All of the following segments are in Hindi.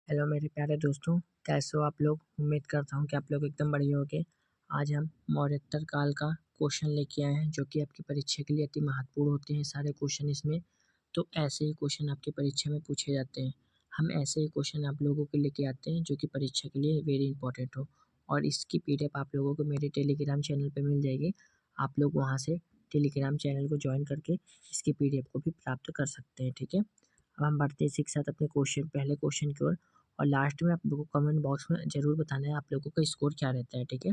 हेलो मेरे प्यारे दोस्तों, कैसे हो आप लोग। उम्मीद करता हूँ कि आप लोग एकदम बढ़िया होंगे। आज हम मौर्योत्तर काल का क्वेश्चन लेके आए हैं जो कि आपकी परीक्षा के लिए अति महत्वपूर्ण होते हैं सारे क्वेश्चन इसमें। तो ऐसे ही क्वेश्चन आपकी परीक्षा में पूछे जाते हैं। हम ऐसे ही क्वेश्चन आप लोगों के लेके आते हैं जो कि परीक्षा के लिए वेरी इंपॉर्टेंट हो। और इसकी पीडीएफ आप लोगों को मेरे टेलीग्राम चैनल पर मिल जाएगी। आप लोग वहाँ से टेलीग्राम चैनल को ज्वाइन करके इसकी पीडीएफ को भी प्राप्त कर सकते हैं। ठीक है, अब हम बढ़ते हैं इसी के साथ अपने पहले क्वेश्चन की ओर। और लास्ट में आप लोगों को कमेंट बॉक्स में ज़रूर बताना है आप लोगों का स्कोर क्या रहता है। ठीक है,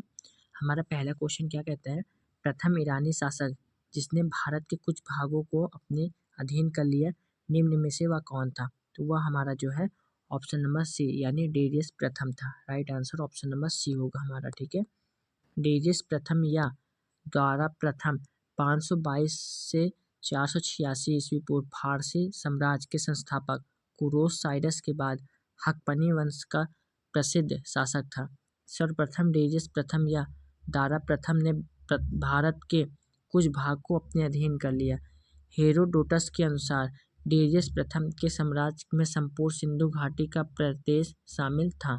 हमारा पहला क्वेश्चन क्या कहता है, प्रथम ईरानी शासक जिसने भारत के कुछ भागों को अपने अधीन कर लिया, निम्न में से वह कौन था। तो वह हमारा जो है ऑप्शन नंबर सी यानी डेरियस प्रथम था। Right answer option number C होगा हमारा। ठीक है, डेरियस प्रथम या द्वारा प्रथम 522 से 486 ईस्वी पूर्व फारसी साम्राज्य के संस्थापक कुरोस साइरस के बाद हक्पनी वंश का प्रसिद्ध शासक था। सर्वप्रथम डेरियस प्रथम या दारा प्रथम ने भारत के कुछ भाग को अपने अधीन कर लिया। हेरोडोटस के अनुसार डेरियस प्रथम के साम्राज्य में संपूर्ण सिंधु घाटी का प्रदेश शामिल था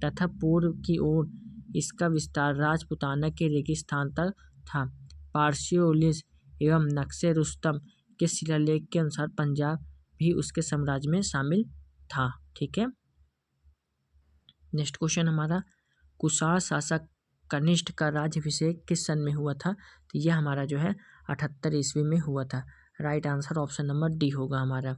तथा पूर्व की ओर इसका विस्तार राजपुताना के रेगिस्तान तक था। पार्सियोलिस एवं नक्शे रुस्तम के शिलालेख के अनुसार पंजाब भी उसके साम्राज्य में शामिल था। ठीक है, नेक्स्ट क्वेश्चन हमारा, कुषाण शासक कनिष्ठ का राज्याभिषेक किस सन में हुआ था। तो यह हमारा जो है 78 ईस्वी में हुआ था। Right answer option number D होगा हमारा।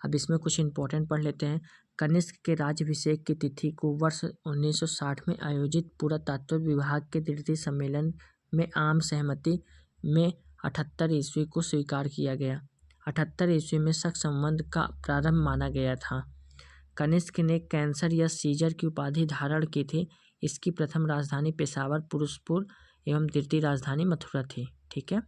अब इसमें कुछ इंपॉर्टेंट पढ़ लेते हैं। कनिष्क के राज्याभिषेक की तिथि को वर्ष 1960 में आयोजित पुरातत्व विभाग के तृतीय सम्मेलन में आम सहमति में 78 ईस्वी को स्वीकार किया गया। 78 ईस्वी में शक संवत का प्रारंभ माना गया था। कनिष्क ने कैंसर या सीजर की उपाधि धारण की थी। इसकी प्रथम राजधानी पेशावर पुरुषपुर एवं द्वितीय राजधानी मथुरा थी। ठीक है,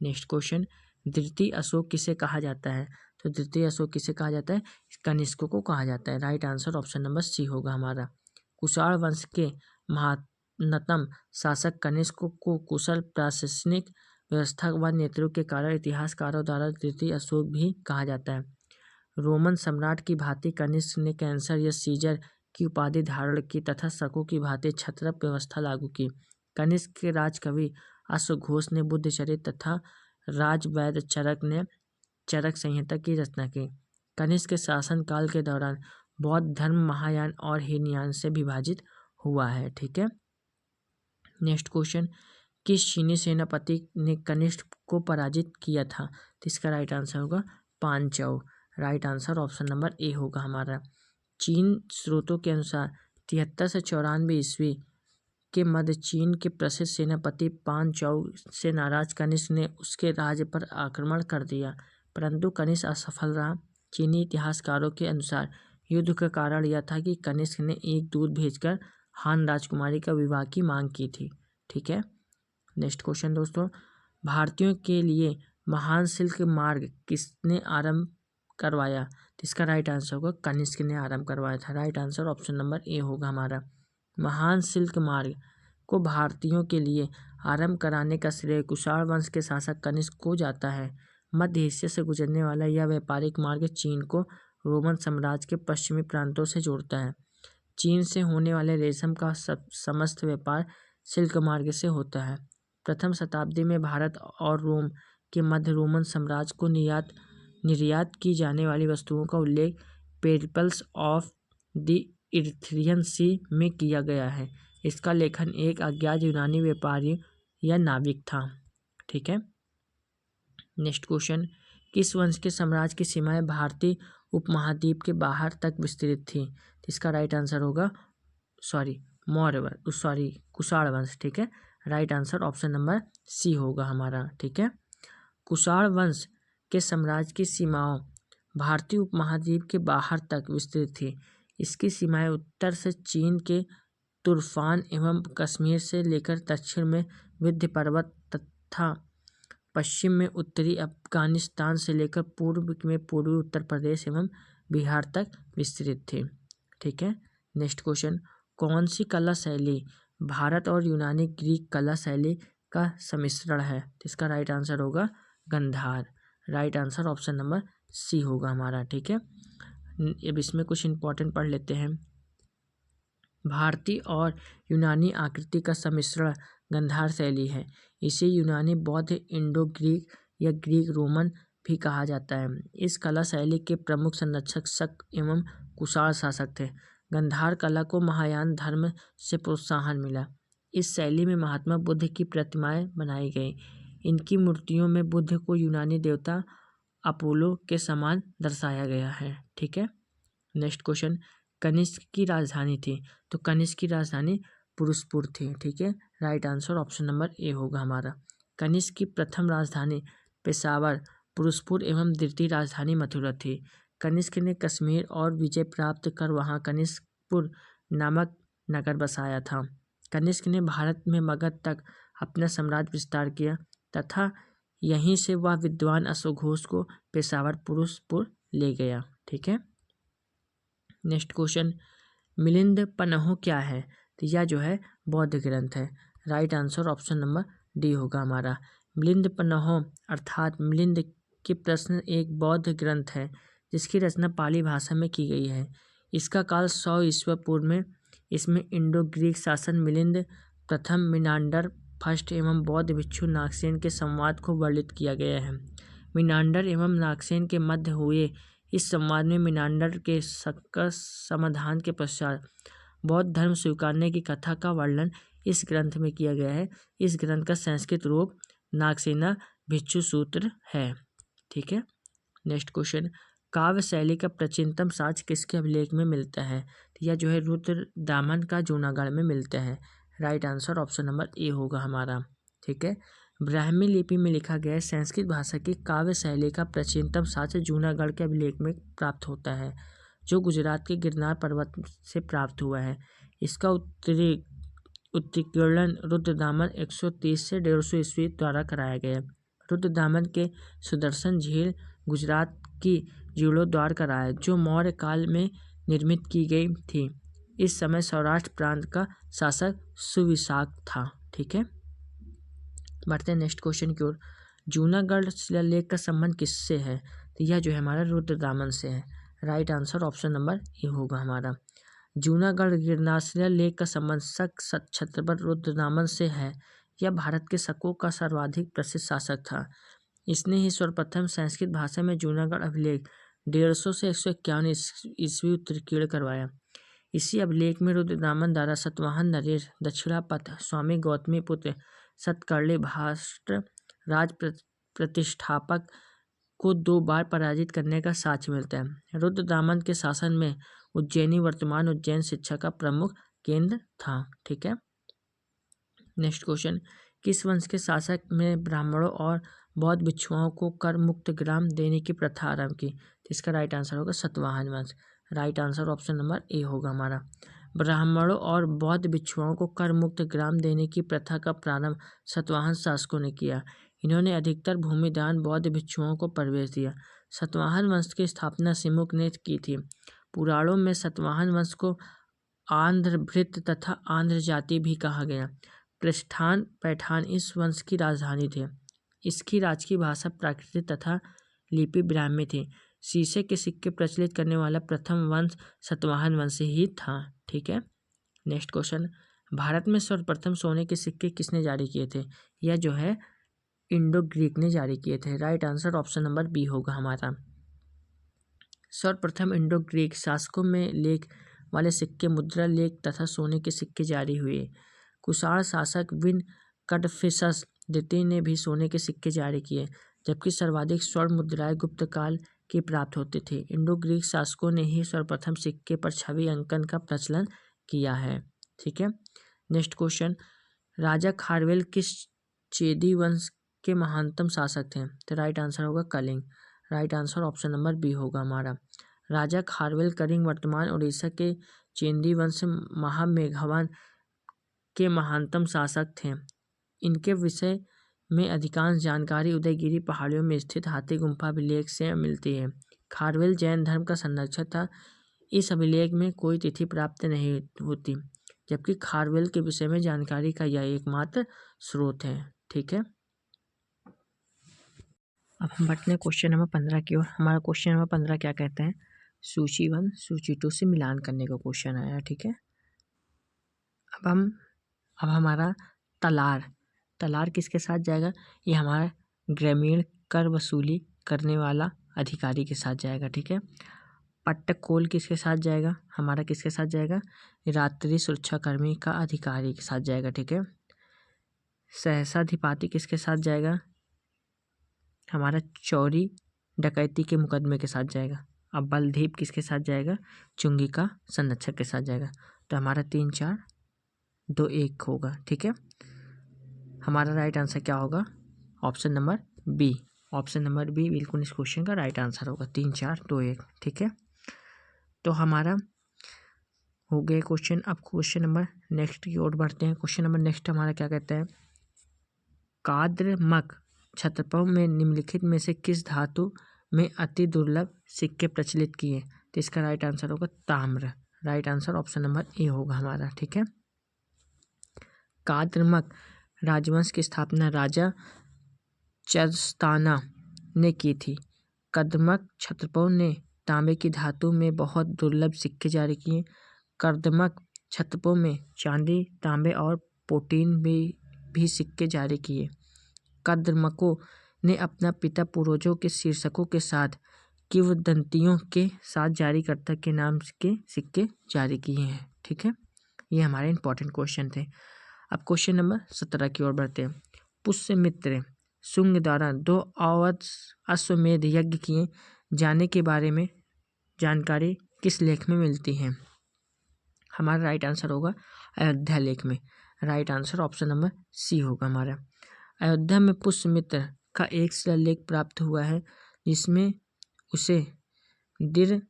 नेक्स्ट क्वेश्चन, द्वितीय अशोक किसे कहा जाता है। तो द्वितीय अशोक किसे कहा जाता है, कनिष्क को कहा जाता है। Right answer option number C होगा हमारा। कुषाण वंश के महानतम शासक कनिष्क को कुशल प्रशासनिक व्यवस्था व नेतृत्व के कारण इतिहासकारों द्वारा द्वितीय अशोक भी कहा जाता है। रोमन सम्राट की भांति कनिष्क ने कैंसर या सीजर की उपाधि धारण की तथा शकों की भांति छत्रप व्यवस्था लागू की। कनिष्क के राजकवि अश्वघोष ने बुद्धचरित तथा राजवैद्य चरक ने चरक संहिता की रचना की। कनिष्क के शासनकाल के दौरान बौद्ध धर्म महायान और हीनयान से विभाजित हुआ है। ठीक है, नेक्स्ट क्वेश्चन, किस चीनी सेनापति ने कनिष्क को पराजित किया था। तो इसका राइट आंसर होगा पांचौ। Right answer option number A होगा हमारा। चीन स्रोतों के अनुसार 73 से 94 ईस्वी के मध्य चीन के प्रसिद्ध सेनापति पांचौ से नाराज कनिष्क ने उसके राज्य पर आक्रमण कर दिया, परंतु कनिष्क असफल रहा। चीनी इतिहासकारों के अनुसार युद्ध का कारण यह था कि कनिष्क ने एक दूत भेजकर हान राजकुमारी का विवाह की मांग की थी। ठीक है, नेक्स्ट क्वेश्चन दोस्तों, भारतीयों के लिए महान सिल्क मार्ग किसने आरंभ करवाया। तो इसका राइट आंसर होगा कनिष्क ने आरंभ करवाया था। Right answer option number A होगा हमारा। महान सिल्क मार्ग को भारतीयों के लिए आरंभ कराने का श्रेय कुषाण वंश के शासक कनिष्क को जाता है। मध्य एशिया से गुजरने वाला यह व्यापारिक मार्ग चीन को रोमन साम्राज्य के पश्चिमी प्रांतों से जोड़ता है। चीन से होने वाले रेशम का समस्त व्यापार सिल्क मार्ग से होता है। प्रथम शताब्दी में भारत और रोम के मध्य रोमन साम्राज्य को निर्यात की जाने वाली वस्तुओं का उल्लेख पेरिप्लस ऑफ द इरीथ्रियन सी में किया गया है। इसका लेखन एक अज्ञात यूनानी व्यापारी या नाविक था। ठीक है, नेक्स्ट क्वेश्चन, किस वंश के साम्राज्य की सीमाएं भारतीय उपमहाद्वीप के बाहर तक विस्तृत थी। इसका राइट आंसर होगा कुषाण वंश। ठीक है, right answer option number C होगा हमारा। ठीक है, कुषाण वंश के साम्राज्य की सीमाओं भारतीय उपमहाद्वीप के बाहर तक विस्तृत थी। इसकी सीमाएं उत्तर से चीन के तुर्फान एवं कश्मीर से लेकर दक्षिण में विंध्य पर्वत तथा पश्चिम में उत्तरी अफगानिस्तान से लेकर पूर्व में पूर्वी उत्तर प्रदेश एवं बिहार तक विस्तृत थी। ठीक है, नेक्स्ट क्वेश्चन, कौन सी कला शैली भारत और यूनानी ग्रीक कला शैली का सम्मिश्रण है। इसका राइट आंसर होगा Gandhara. Right answer option number C होगा हमारा। ठीक है, अब इसमें कुछ इम्पोर्टेंट पढ़ लेते हैं। भारतीय और यूनानी आकृति का सम्मिश्रण गंधार शैली है। इसे यूनानी, बौद्ध, इंडो ग्रीक या ग्रीक रोमन भी कहा जाता है। इस कला शैली के प्रमुख संरक्षक शक एवं कुषाण शासक थे। गंधार कला को महायान धर्म से प्रोत्साहन मिला। इस शैली में महात्मा बुद्ध की प्रतिमाएं बनाई गई। इनकी मूर्तियों में बुद्ध को यूनानी देवता अपोलो के समान दर्शाया गया है। ठीक है। नेक्स्ट क्वेश्चन, कनिष्क की राजधानी थी, तो कनिष्क की राजधानी पुरुषपुर थी। ठीक है, right answer option number A होगा हमारा। कनिष्क की प्रथम राजधानी पेशावर, पुरुषपुर एवं द्वितीय राजधानी मथुरा थी। कनिष्क ने कश्मीर और विजय प्राप्त कर वहां कनिष्कपुर नामक नगर बसाया था। कनिष्क ने भारत में मगध तक अपना साम्राज्य विस्तार किया तथा यहीं से वह विद्वान अशोक घोष को पेशावर पुरुषपुर ले गया। ठीक है। नेक्स्ट क्वेश्चन, मिलिंद पन्हो क्या है, तो यह जो है बौद्ध ग्रंथ है। Right answer option number D होगा हमारा। मिलिंद पन्हो अर्थात मिलिंद के प्रश्न एक बौद्ध ग्रंथ है जिसकी रचना पाली भाषा में की गई है। इसका काल 100 ईस्वी पूर्व में। इसमें इंडो ग्रीक शासन मिलिंद प्रथम, मिनांडर फर्स्ट एवं बौद्ध भिक्षु नागसेन के संवाद को वर्णित किया गया है। मिनांडर एवं नागसेन के मध्य हुए इस संवाद में मिनांडर के सकस समाधान के पश्चात बौद्ध धर्म स्वीकारने की कथा का वर्णन इस ग्रंथ में किया गया है। इस ग्रंथ का संस्कृत रूप नागसेना भिक्षु सूत्र है। ठीक है। नेक्स्ट क्वेश्चन, काव्य शैली का प्राचीनतम साक्ष्य किसके अभिलेख में मिलता है, तो यह जो है रुद्र दामन का जूनागढ़ में मिलता है। Right answer option number A होगा हमारा। ठीक है। ब्राह्मी लिपि में लिखा गया संस्कृत भाषा की काव्य शैली का प्राचीनतम साक्ष्य जूनागढ़ के अभिलेख में प्राप्त होता है, जो गुजरात के गिरनार पर्वत से प्राप्त हुआ है। इसका उत्कीर्णन रुद्रदामन 130 से 150 ईस्वी द्वारा कराया गया। रुद्रदामन के सुदर्शन झील गुजरात की जीर्णोद्धार कराया, जो मौर्य काल में निर्मित की गई थी। इस समय सौराष्ट्र प्रांत का शासक सुविशाख था। ठीक है। बढ़ते हैं नेक्स्ट क्वेश्चन की ओर। जूनागढ़ शिलालेख का संबंध किससे है, तो यह जो है हमारा रुद्रदामन से है। Right answer option number A होगा हमारा। जूनागढ़ गिरनार शिलालेख का संबंध शक छत्रपति रुद्रदामन से है। यह भारत के शकों का सर्वाधिक प्रसिद्ध शासक था। इसने ही सर्वप्रथम संस्कृत भाषा में जूनागढ़ अभिलेख 150 से 151 ईस्वी उत्कीर्ण करवाया। इसी अभिलेख में रुद्रदामन द्वारा सतवाहन नरेश, दक्षिणापथ, स्वामी गौतमीपुत्र सतकर्णी भाष्ट राज प्रतिष्ठापक को 2 बार पराजित करने का साक्ष्य मिलता है। रुद्रदामन के शासन में उज्जैनी वर्तमान उज्जैन शिक्षा का प्रमुख केंद्र था। ठीक है। नेक्स्ट क्वेश्चन, किस वंश के शासक में ब्राह्मणों और बौद्ध भिक्षुओं को कर मुक्त ग्राम देने की प्रथा आरंभ की, तो इसका राइट आंसर होगा सतवाहन वंश। Right answer option number A होगा हमारा। ब्राह्मणों और बौद्ध भिक्षुओं को कर मुक्त ग्राम देने की प्रथा का प्रारंभ सतवाहन शासकों ने किया। इन्होंने अधिकतर भूमि दान बौद्ध भिक्षुओं को प्रवेश दिया। सतवाहन वंश की स्थापना सिमुक ने की थी। पुराणों में सतवाहन वंश को आंध्रभृत तथा आंध्र जाति भी कहा गया। पैठान इस वंश की राजधानी थे। इसकी राजकीय भाषा प्राकृत तथा लिपि ब्राह्मी थी। शीशे के सिक्के प्रचलित करने वाला प्रथम वंश सतवाहन वंश ही था। ठीक है। नेक्स्ट क्वेश्चन, भारत में सर्वप्रथम सोने के सिक्के किसने जारी किए थे, यह जो है इंडो ग्रीक ने जारी किए थे। Right answer option number B होगा हमारा। सर्वप्रथम इंडो ग्रीक शासकों में लेख वाले सिक्के, मुद्रा लेख तथा सोने के सिक्के जारी हुए। कुषाण शासक विन कडफिसस द्वितीय ने भी सोने के सिक्के जारी किए, जबकि सर्वाधिक स्वर्ण मुद्राएं गुप्त काल की प्राप्त होती थी। इंडो ग्रीक शासकों ने ही सर्वप्रथम सिक्के पर छवि अंकन का प्रचलन किया है। ठीक है। नेक्स्ट क्वेश्चन, राजा खारवेल किस चेदी वंश के महानतम शासक थे, तो राइट आंसर होगा Kalinga. Right answer option number B होगा हमारा। राजा खारवेल कलिंग वर्तमान उड़ीसा के चेदी वंश महामेघवान के महानतम शासक थे। इनके विषय में अधिकांश जानकारी उदयगिरी पहाड़ियों में स्थित हाथी गुम्फा अभिलेख से मिलती है। खारवेल जैन धर्म का संरक्षक था। इस अभिलेख में कोई तिथि प्राप्त नहीं होती, जबकि खारवेल के विषय में जानकारी का यह एकमात्र स्रोत है। ठीक है। अब हम बढ़ते हैं क्वेश्चन नंबर 15 की ओर। हमारा क्वेश्चन नंबर 15 क्या कहते हैं, सूची 1 सूची 2 से मिलान करने का क्वेश्चन आया। ठीक है, अब हमारा तलार किसके साथ जाएगा? ये हमारा ग्रामीण कर वसूली करने वाला अधिकारी के साथ जाएगा। ठीक है, पट्टकोल किसके साथ जाएगा? हमारा किसके साथ जाएगा? रात्रि सुरक्षा कर्मी का अधिकारी के साथ जाएगा। ठीक है, सहसाधिपाती किसके साथ जाएगा? हमारा चोरी डकैती के मुकदमे के साथ जाएगा। अब बलदीप किसके साथ जाएगा? चुंगी का संरक्षक के साथ जाएगा। तो हमारा 3 4 2 1 होगा। ठीक है, हमारा राइट आंसर क्या होगा? Option number B. Option number B बिल्कुल इस क्वेश्चन का राइट आंसर होगा। 3 4 2 1। ठीक है, तो हमारा हो गया क्वेश्चन। अब क्वेश्चन नंबर नेक्स्ट की ओर बढ़ते हैं। क्वेश्चन नंबर नेक्स्ट हमारा क्या कहता है? काद्रमक क्षत्रपों में निम्नलिखित में से किस धातु में अति दुर्लभ सिक्के प्रचलित किए? तो इसका राइट आंसर होगा ताम्र। Right answer option number A होगा हमारा। ठीक है, काद्रमक राजवंश की स्थापना राजा चरस्ताना ने की थी। कदमक क्षत्रपों ने तांबे की धातु में बहुत दुर्लभ सिक्के जारी किए। कर्दमक क्षत्रपों में चांदी, तांबे और प्लेटिन भी सिक्के जारी किए। कद्रमकों ने अपना पिता पूर्वजों के शीर्षकों के साथ किंवदंतियों के साथ जारीकर्ता के नाम के सिक्के जारी किए हैं। ठीक है, ये हमारे इंपॉर्टेंट क्वेश्चन थे। अब क्वेश्चन नंबर 17 की ओर बढ़ते हैं। पुष्यमित्र शुंग द्वारा 2 अश्वमेध यज्ञ किए जाने के बारे में जानकारी किस लेख में मिलती है? हमारा राइट आंसर होगा अयोध्या लेख में। Right answer option number C होगा हमारा। अयोध्या में पुष्यमित्र का एक शिलालेख प्राप्त हुआ है जिसमें उसे दिर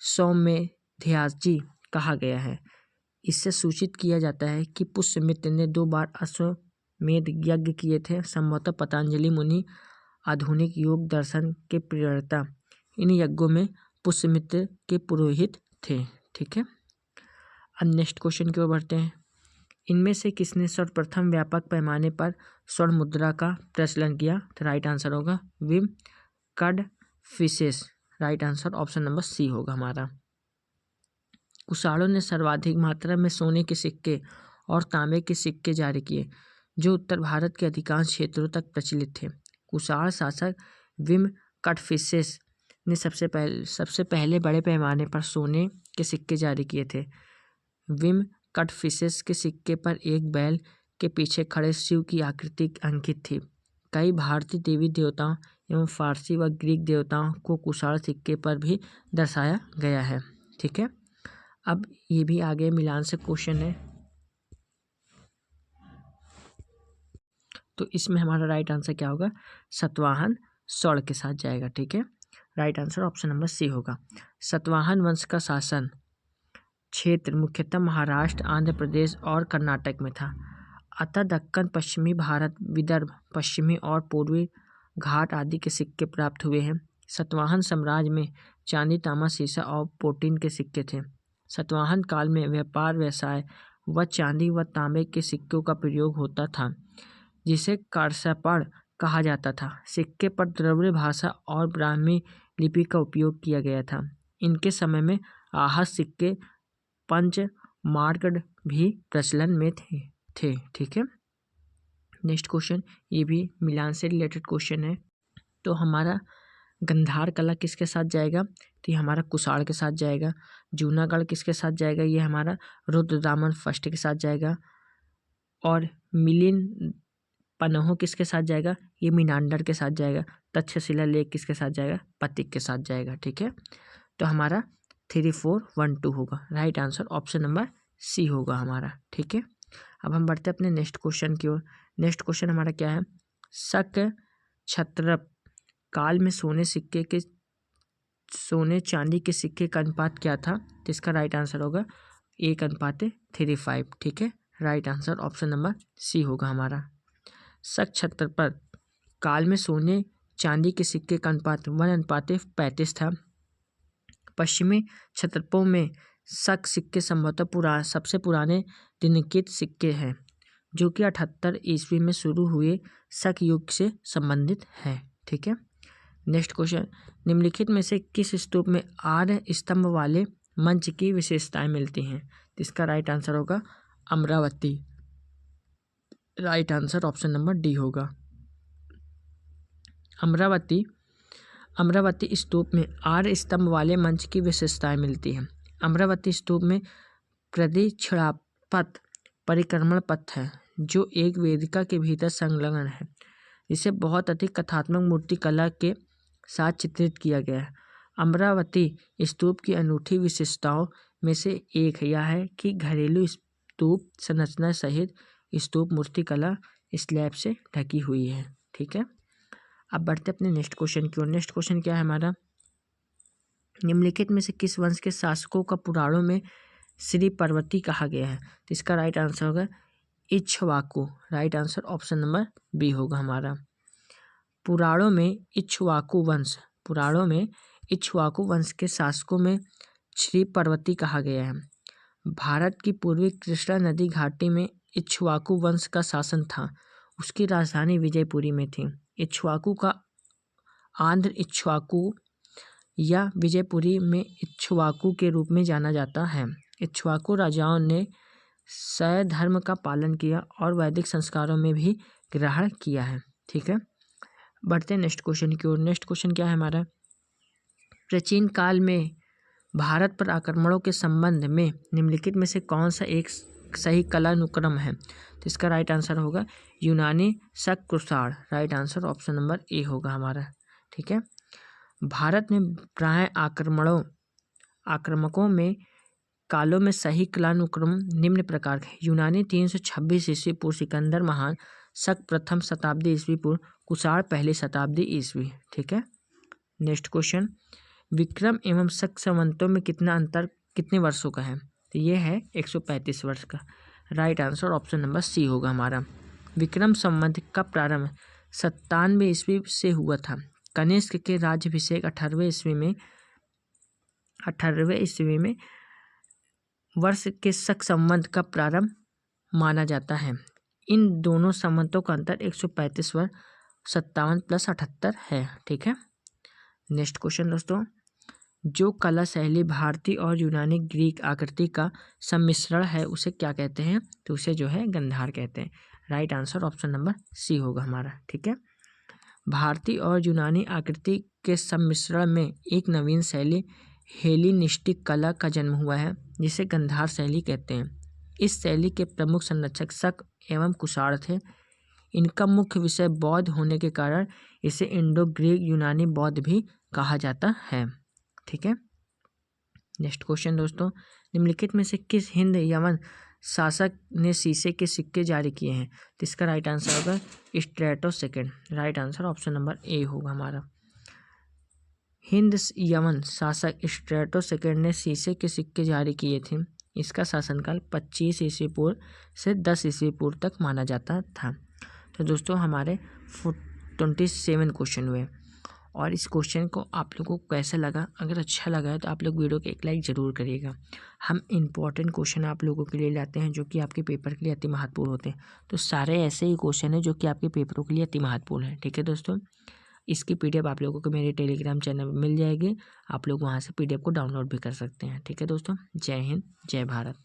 सौमेध्याजी कहा गया है। इससे सूचित किया जाता है कि पुष्यमित्र ने 2 बार अश्वमेध यज्ञ किए थे। संभवतः पतंजलि मुनि आधुनिक योग दर्शन के प्रणेता इन यज्ञों में पुष्यमित्र के पुरोहित थे। ठीक है, अब नेक्स्ट क्वेश्चन की ओर बढ़ते हैं। इनमें से किसने सर्वप्रथम व्यापक पैमाने पर स्वर्ण मुद्रा का प्रचलन किया? तो राइट आंसर होगा Vima Kadphises. Right answer option number C होगा हमारा। कुषाणों ने सर्वाधिक मात्रा में सोने के सिक्के और तांबे के सिक्के जारी किए जो उत्तर भारत के अधिकांश क्षेत्रों तक प्रचलित थे। कुषाण शासक विम कडफिसेस ने सबसे पहले बड़े पैमाने पर सोने के सिक्के जारी किए थे। विम कडफिसेस के सिक्के पर एक बैल के पीछे खड़े शिव की आकृति अंकित थी। कई भारतीय देवी देवताओं एवं फारसी व ग्रीक देवताओं को कुषाण सिक्के पर भी दर्शाया गया है। ठीक है, अब ये भी आगे मिलान से क्वेश्चन है, तो इसमें हमारा राइट आंसर क्या होगा? सतवाहन स्वर्ण के साथ जाएगा। ठीक है, right answer option number C होगा। सतवाहन वंश का शासन क्षेत्र मुख्यतः महाराष्ट्र, आंध्र प्रदेश और कर्नाटक में था। अतः दक्कन, पश्चिमी भारत, विदर्भ, पश्चिमी और पूर्वी घाट आदि के सिक्के प्राप्त हुए हैं। सतवाहन साम्राज्य में चांदी, तांबा, सीसा और प्लेटिन के सिक्के थे। सतवाहन काल में व्यापार व्यवसाय व चांदी व तांबे के सिक्कों का प्रयोग होता था जिसे कारसापड़ कहा जाता था। सिक्के पर द्रविड़ भाषा और ब्राह्मी लिपि का उपयोग किया गया था। इनके समय में आहत सिक्के पंच मार्कड भी प्रचलन में थे। ठीक है, नेक्स्ट क्वेश्चन ये भी मिलान से रिलेटेड क्वेश्चन है। तो हमारा गंधार कला किसके साथ जाएगा? तो ये हमारा कुषाण के साथ जाएगा। जूनागढ़ किसके साथ जाएगा? ये हमारा रुद्रदामन फर्स्ट के साथ जाएगा। और मिलिंद पन्हो किसके साथ जाएगा? ये मीनांडर के साथ जाएगा। तक्षशिला लेख किसके साथ जाएगा? पतिक के साथ जाएगा। ठीक है, तो हमारा 3 4 1 2 होगा। Right answer option number C होगा हमारा। ठीक है, अब हम बढ़ते हैं अपने नेक्स्ट क्वेश्चन की ओर। नेक्स्ट क्वेश्चन हमारा क्या है? शक क्षत्रप काल में सोने चांदी के सिक्के का अनुपात क्या था? तो इसका राइट आंसर होगा 1:3:5। ठीक है, right answer option number C होगा हमारा। शक क्षत्रप काल में सोने चांदी के सिक्के का अनुपात 1:35 था। पश्चिमी क्षत्रपों में शक सिक्के संभवतः सबसे पुराने दिनकित सिक्के हैं जो कि 78 ईस्वी में शुरू हुए शक युग से संबंधित है। ठीक है, नेक्स्ट क्वेश्चन, निम्नलिखित में से किस स्तूप में 8 स्तंभ वाले मंच की विशेषताएं मिलती हैं? तो इसका राइट आंसर होगा Amravati. Right answer option number D होगा। अमरावती स्तूप में 8 स्तंभ वाले मंच की विशेषताएं मिलती हैं। अमरावती स्तूप में प्रदक्षिणापथ परिक्रमण पथ है जो एक वेदिका के भीतर संलग्न है। इसे बहुत अधिक कथात्मक मूर्ति कला के साथ चित्रित किया गया है। अमरावती स्तूप की अनूठी विशेषताओं में से एक यह है कि घरेलू स्तूप संरचना सहित स्तूप मूर्तिकला स्लैब से ढकी हुई है। ठीक है, अब बढ़ते अपने नेक्स्ट क्वेश्चन की ओर। नेक्स्ट क्वेश्चन क्या है हमारा, निम्नलिखित में से किस वंश के शासकों का पुराणों में श्री पर्वती कहा गया है? तो इसका राइट आंसर होगा Ikshvaku. Right answer option number B होगा हमारा। पुराणों में इक्ष्वाकु वंश के शासकों में श्री पर्वती कहा गया है। भारत की पूर्वी कृष्णा नदी घाटी में इक्ष्वाकु वंश का शासन था। उसकी राजधानी विजयपुरी में थी। इक्ष्वाकु का आंध्र इक्ष्वाकु या विजयपुरी में इक्ष्वाकु के रूप में जाना जाता है। इक्ष्वाकु राजाओं ने शैव धर्म का पालन किया और वैदिक संस्कारों में भी ग्रहण किया है। ठीक है, बढ़ते हैं नेक्स्ट क्वेश्चन की ओर। नेक्स्ट क्वेश्चन क्या है हमारा, प्राचीन काल में भारत पर आक्रमणों के संबंध में निम्नलिखित में से कौन सा एक सही कलानुक्रम है? तो इसका राइट आंसर होगा यूनानी शक Kushan. Right answer option number A होगा हमारा। ठीक है, भारत में प्राय आक्रमकों में कालों में सही कलानुक्रम निम्न प्रकार है। यूनानी 326 ईस्वी पूर्व सिकंदर महान, शक प्रथम शताब्दी ईस्वी पूर्व, कुषाण पहली शताब्दी ईस्वी। ठीक है, नेक्स्ट क्वेश्चन, विक्रम एवं शक संवतों में कितना अंतर कितने वर्षों का है? तो ये है 135 वर्ष का। Right answer option number C होगा हमारा। विक्रम संवत का प्रारंभ 97 ईस्वी से हुआ था। कनिष्क के राज्याभिषेक 18वें ईस्वी में वर्ष के शक संवत का प्रारंभ माना जाता है। इन दोनों संवतों का अंतर 135 वर्ष, 57 + 78 है। ठीक है, नेक्स्ट क्वेश्चन दोस्तों, जो कला शैली भारतीय और यूनानी ग्रीक आकृति का सम्मिश्रण है उसे क्या कहते हैं? तो उसे जो है गंधार कहते हैं। Right answer option number C होगा हमारा। ठीक है, भारतीय और यूनानी आकृति के सम्मिश्रण में एक नवीन शैली हेलेनिस्टिक कला का जन्म हुआ है जिसे गंधार शैली कहते हैं। इस शैली के प्रमुख संरक्षक शक एवं कुषाण थे। इनका मुख्य विषय बौद्ध होने के कारण इसे इंडो ग्रीक यूनानी बौद्ध भी कहा जाता है। ठीक है, नेक्स्ट क्वेश्चन दोस्तों, निम्नलिखित में से किस हिंद यवन शासक ने शीशे के सिक्के जारी किए हैं? तो इसका राइट आंसर होगा strato second. Right answer option number A होगा हमारा। हिंद यवन शासक स्ट्रेटो सेकंड ने शीशे के सिक्के जारी किए थे। इसका शासनकाल 25 ईस्वी पूर्व से 10 ईस्वी पूर्व तक माना जाता था। तो दोस्तों हमारे 27 क्वेश्चन हुए और इस क्वेश्चन को आप लोगों को कैसा लगा? अगर अच्छा लगा है तो आप लोग वीडियो को एक लाइक ज़रूर करिएगा। हम इंपॉर्टेंट क्वेश्चन आप लोगों के लिए लाते हैं जो कि आपके पेपर के लिए अति महत्वपूर्ण होते हैं। तो सारे ऐसे ही क्वेश्चन हैं जो कि आपके पेपरों के लिए अति महत्वपूर्ण है। ठीक है दोस्तों, इसकी PDF आप लोगों को मेरे टेलीग्राम चैनल में मिल जाएगी। आप लोग वहाँ से PDF को डाउनलोड भी कर सकते हैं। ठीक है दोस्तों, जय हिंद, जय भारत।